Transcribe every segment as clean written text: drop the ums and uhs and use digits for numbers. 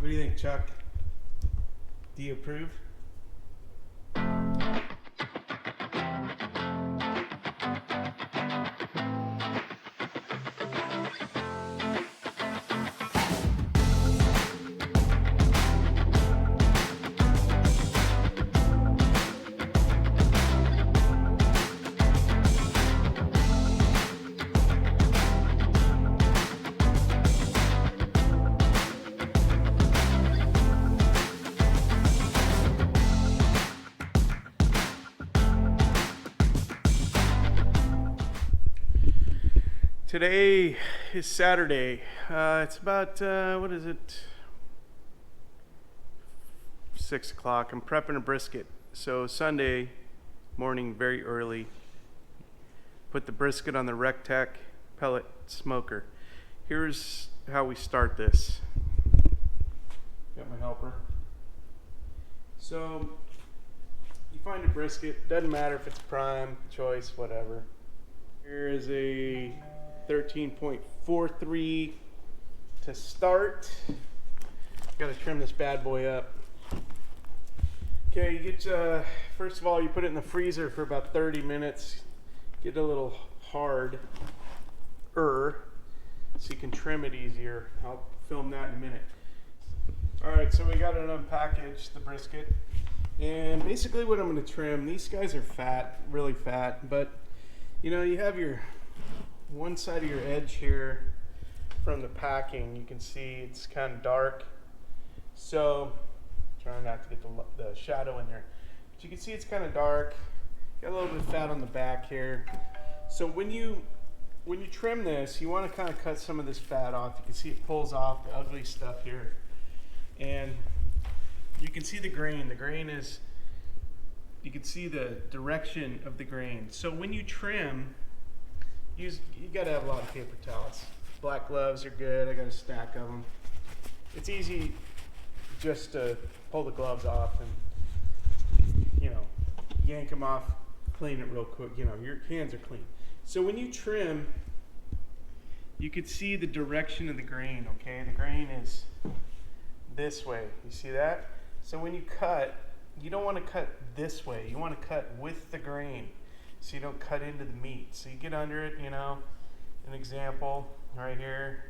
What do you think, Chuck? Do you approve? Today is Saturday. It's about, what is it? 6 o'clock. I'm prepping a brisket. So Sunday morning, very early, put the brisket on the Rectech pellet smoker. Here's how we start this. Got my helper. So you find a brisket, doesn't matter if it's prime, choice, whatever. Here is a 13.43 to start. Got to trim this bad boy up. Okay, you get first of all, you put it in the freezer for about 30 minutes. Get a little hard, so you can trim it easier. I'll film that in a minute. All right, so we got it unpackaged, the brisket, and basically what I'm going to trim. These guys are fat, really fat, but you know, you have your one side of your edge here from the packing. You can see it's kind of dark, so trying not to get the shadow in there, but you can see it's kind of dark. Got a little bit of fat on the back here. So when you trim this, you want to kind of cut some of this fat off. You can see it pulls off the ugly stuff here, and you can see the grain. The grain is, you can see the direction of the grain. So when you trim, you got to have a lot of paper towels. Black gloves are good. I got a stack of them. It's easy just to pull the gloves off and, you know, yank them off, clean it real quick. You know, your hands are clean. So when you trim, you can see the direction of the grain, okay? The grain is this way. You see that? So when you cut, you don't want to cut this way. You want to cut with the grain, so you don't cut into the meat. So you get under it, you know, an example right here.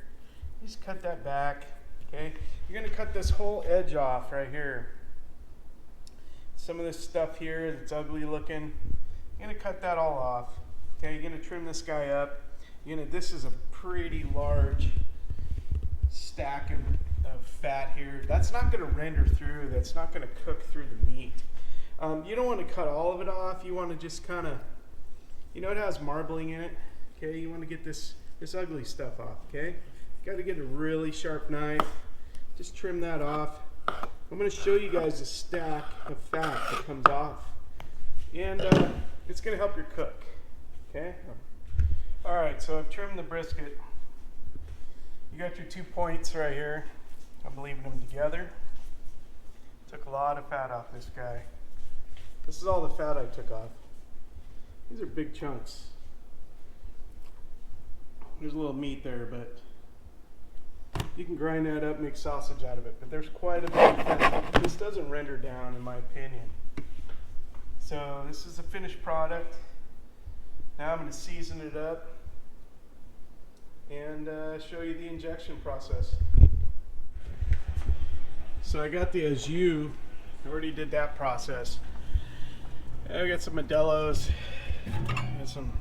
You just cut that back, okay? You're going to cut this whole edge off right here. Some of this stuff here that's ugly looking, you're going to cut that all off, okay? You're going to trim this guy up. This is a pretty large stack of fat here. That's not going to render through. That's not going to cook through the meat. You don't want to cut all of it off. You want to just kind of, you know, it has marbling in it. Okay, you want to get this ugly stuff off. Okay, got to get a really sharp knife. Just trim that off. I'm going to show you guys a stack of fat that comes off, and it's going to help your cook. Okay. All right, so I've trimmed the brisket. You got your 2 points right here. I'm leaving them together. Took a lot of fat off this guy. This is all the fat I took off. These are big chunks. There's a little meat there, but you can grind that up, make sausage out of it. But there's quite a bit of fat. This doesn't render down, in my opinion. So this is the finished product. Now I'm going to season it up and show you the injection process. So I got the au jus. I already did that process. I got some Modelo's and some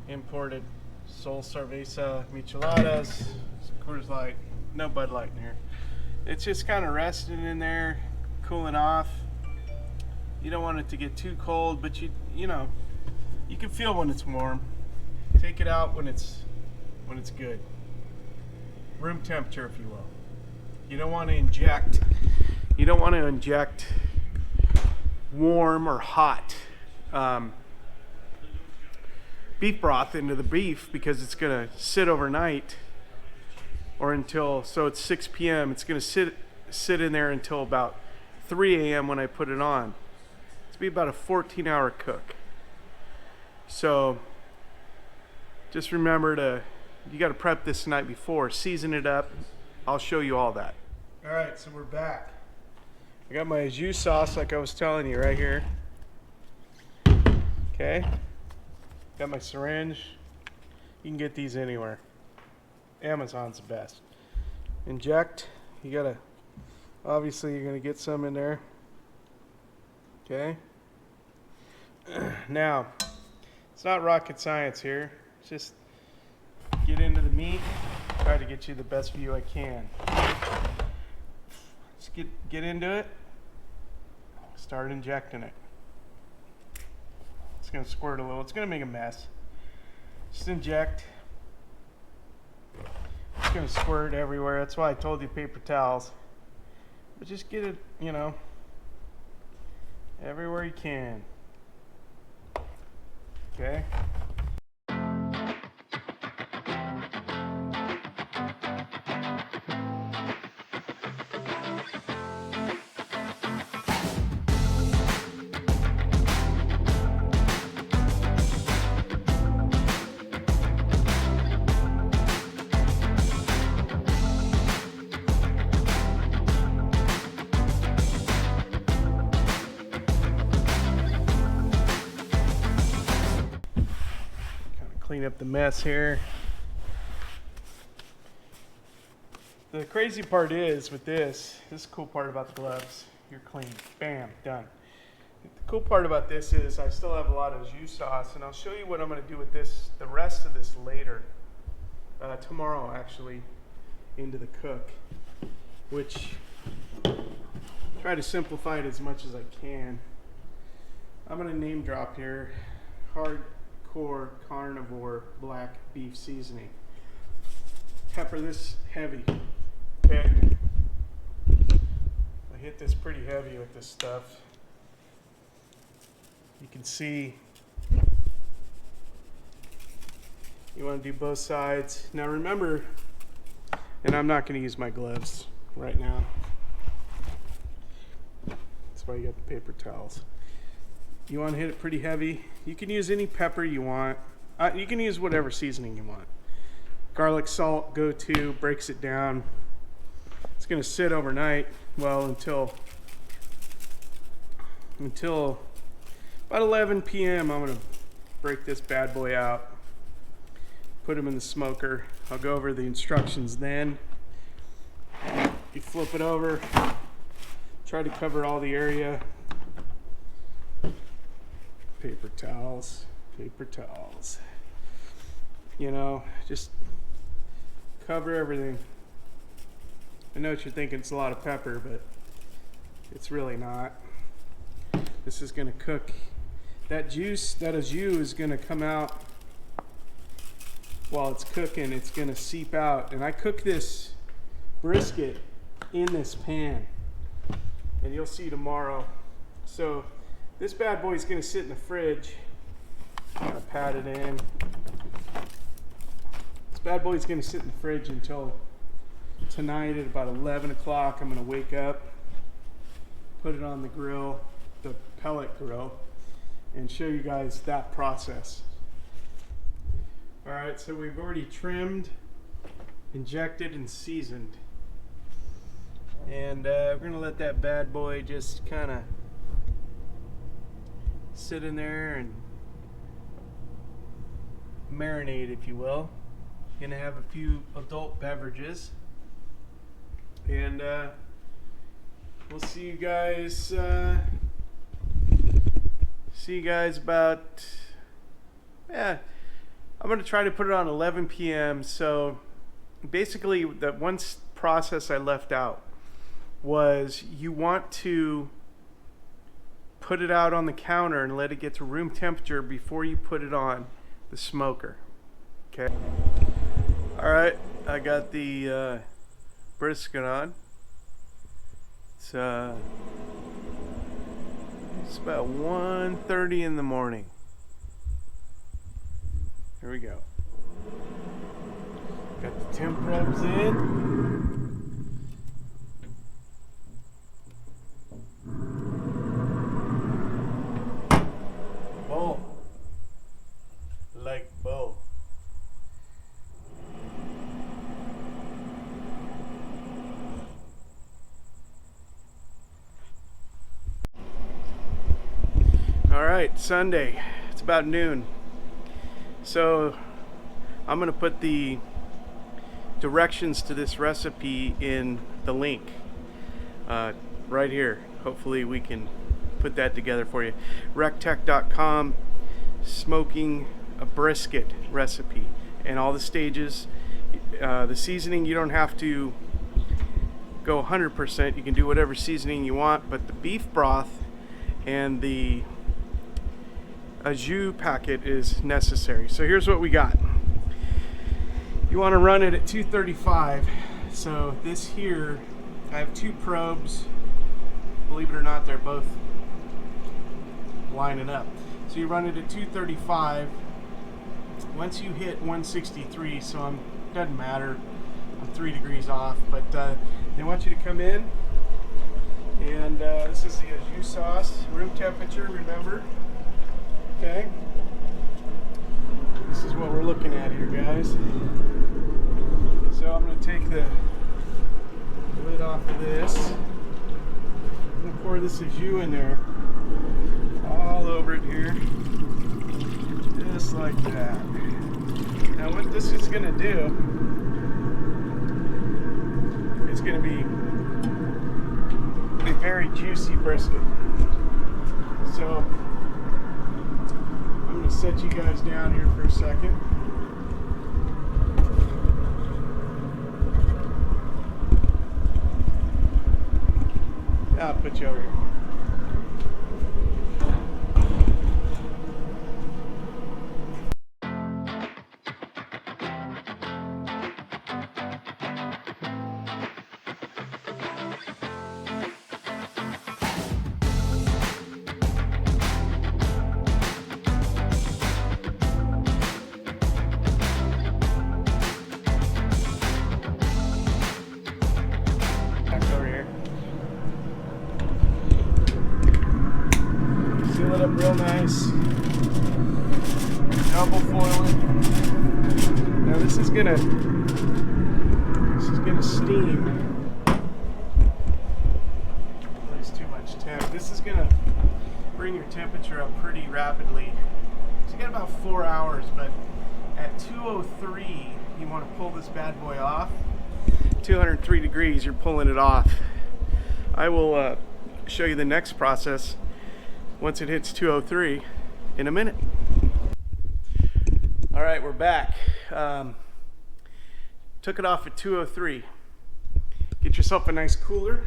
imported Sol Cerveza Micheladas, some Coors Light, no Bud Light in here. It's just kind of resting in there, cooling off. You don't want it to get too cold, but you know, you can feel when it's warm. Take it out when it's good. Room temperature, if you will. You don't want to inject. You don't want to inject warm or hot beef broth into the beef, because it's going to sit overnight, or until, so it's 6 p.m. It's going to sit in there until about 3 a.m. when I put it on. It's be about a 14-hour cook. So just remember you got to prep this the night before, season it up. I'll show you all that. Alright, so we're back. I got my jus sauce like I was telling you right here. Okay. Got my syringe. You can get these anywhere. Amazon's the best. Inject. You gotta, obviously you're gonna get some in there. Okay. Now, it's not rocket science here. It's just get into the meat. Try to get you the best view I can. Just get into it. Start injecting it. It's gonna squirt a little. It's gonna make a mess. Just inject. It's gonna squirt everywhere. That's why I told you paper towels. But just get it, you know, everywhere you can. Okay. Clean up the mess here. The crazy part is with this is the cool part about the gloves. You're clean. Bam, done. The cool part about this is I still have a lot of jus sauce, and I'll show you what I'm going to do with this, the rest of this later. Tomorrow, actually, into the cook, which try to simplify it as much as I can. I'm going to name drop here. Hardcore carnivore black beef seasoning. Pepper this heavy. Okay. I hit this pretty heavy with this stuff. You can see you want to do both sides. Now remember, and I'm not going to use my gloves right now. That's why you got the paper towels. You want to hit it pretty heavy. You can use any pepper you want. You can use whatever seasoning you want. Garlic, salt, go to, breaks it down. It's going to sit overnight, well, until about 11 p.m. I'm going to break this bad boy out, put them in the smoker. I'll go over the instructions then. You flip it over, try to cover all the area. Paper towels, paper towels. You know, just cover everything. I know what you're thinking, it's a lot of pepper, but it's really not. This is gonna cook. That juice, that jus is gonna come out while it's cooking. It's gonna seep out. And I cook this brisket in this pan, and you'll see tomorrow. So this bad boy is gonna sit in the fridge. I'm gonna pat it in. This bad boy is gonna sit in the fridge until tonight at about 11 o'clock. I'm gonna wake up, put it on the grill, the pellet grill, and show you guys that process. All right, so we've already trimmed, injected, and seasoned. And we're gonna let that bad boy just kind of sit in there and marinate, if you will. Gonna have a few adult beverages, and we'll see you guys about, yeah, I'm gonna try to put it on 11 p.m. So basically the one process I left out was you want to put it out on the counter and let it get to room temperature before you put it on the smoker. Okay. All right, I got the brisket on. It's about 1:30 in the morning. Here we go. Got the temp rubs in. Bowl. Like bowl. right, Sunday. It's about noon. So I'm gonna put the directions to this recipe in the link right here. Hopefully we can put that together for you. rectech.com, smoking a brisket recipe and all the stages. The seasoning, you don't have to go 100%. You can do whatever seasoning you want, but the beef broth and the au jus packet is necessary. So here's what we got. You want to run it at 235. So this here, I have 2 probes. Believe it or not, they're both lining up. So you run it at 235. Once you hit 163, so doesn't matter, I'm 3 degrees off, but they want you to come in, and this is the au jus sauce, room temperature, remember. Okay, this is what we're looking at here, guys. So I'm going to take the lid off of this. I'm going to pour this au jus in there, all over it here, just like that. Now what this is going to do, it's going to be a very juicy brisket. So I'm going to set you guys down here for a second. I'll put you over here. Seal it up real nice. Double foil it. Now this is gonna steam. There's too much temp. This is gonna bring your temperature up pretty rapidly. So you got about 4 hours, but at 203 you want to pull this bad boy off. 203 degrees, you're pulling it off. I will show you the next process once it hits 203 in a minute. All right, we're back. Took it off at 203. Get yourself a nice cooler.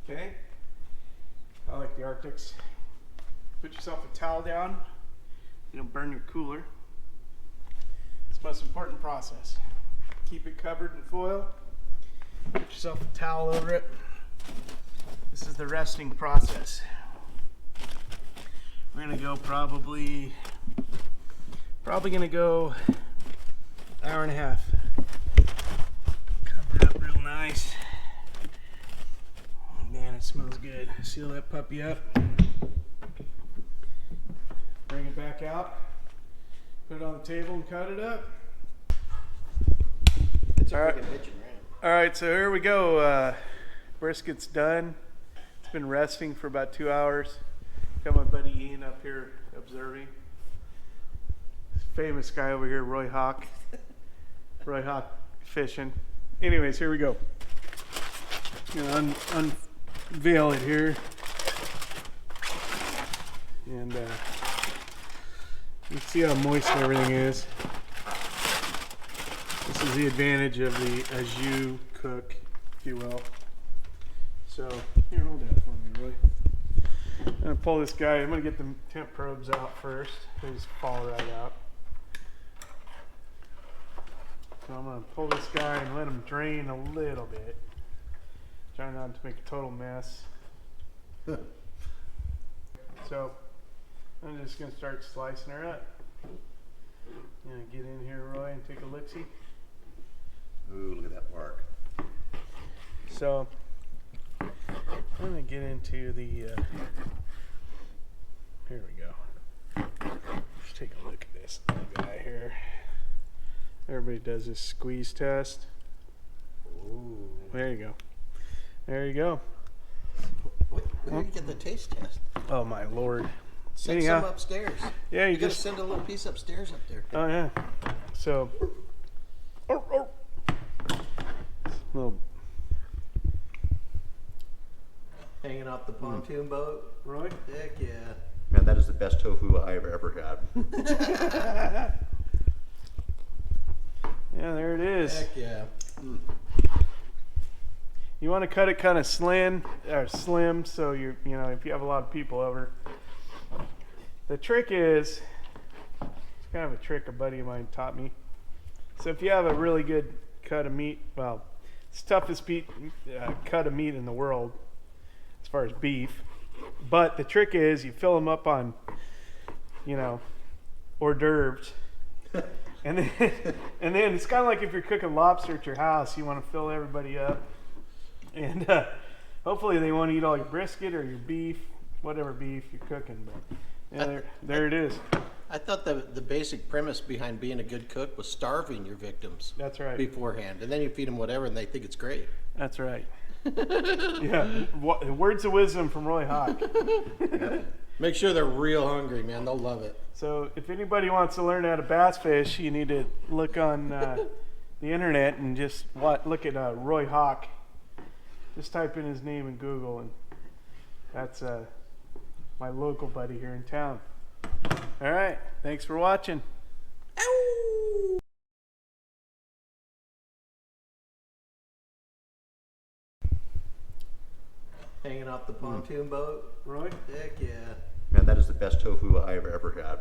Okay, I like the Arctics. Put yourself a towel down. You don't burn your cooler. It's the most important process. Keep it covered in foil. Put yourself a towel over it. This is the resting process. We're gonna go probably gonna go hour and a half. Cover it up real nice. Oh, man, it smells good. Seal that puppy up. Bring it back out. Put it on the table and cut it up. It's a freaking bitchin' ram. All right, so here we go. Brisket's done. It's been resting for about 2 hours. Got my buddy Ian up here observing. This famous guy over here, Roy Hawk. Roy Hawk fishing. Anyways, here we go. Gonna unveil it here. And you can see how moist everything is. This is the advantage of the au jus cook, if you will. So, here, hold that for me, Roy. I'm gonna pull this guy. I'm gonna get the temp probes out first. They just fall right out. So I'm gonna pull this guy and let him drain a little bit. Try not to make a total mess. So I'm just gonna start slicing her up. I'm gonna get in here, Roy, and take a look-see. Ooh, look at that bark. So I'm gonna get into the. Here we go. Let's take a look at this little guy here. Everybody does this squeeze test. Ooh. There you go. There you go. Where did you get the taste test? Oh my lord! Send Anyhow. some upstairs. Yeah, you You gotta just. send a little piece upstairs up there. Oh yeah. So. Little Hanging off the pontoon boat. Roy. Heck yeah. Man, that is the best tofu I've ever had. Yeah, there it is. Heck yeah. You want to cut it kind of slim, so you know, if you have a lot of people over. The trick is, it's kind of a trick a buddy of mine taught me. So if you have a really good cut of meat, well, it's the toughest cut of meat in the world as far as beef. But the trick is you fill them up on, you know, hors d'oeuvres. And then it's kind of like if you're cooking lobster at your house, you want to fill everybody up. And hopefully they won't eat all your brisket or your beef, whatever beef you're cooking. But yeah, there it is. I thought the basic premise behind being a good cook was starving your victims. That's right. Beforehand, and then you feed them whatever, and they think it's great. That's right. Yeah. Words of wisdom from Roy Hawk. Make sure they're real hungry, man. They'll love it. So if anybody wants to learn how to bass fish, you need to look on the internet and just look at Roy Hawk. Just type in his name in Google, and that's my local buddy here in town. All right. Thanks for watching. Ow! Hanging off the pontoon boat. Roy? Heck yeah. Man, that is the best tofu I've ever had.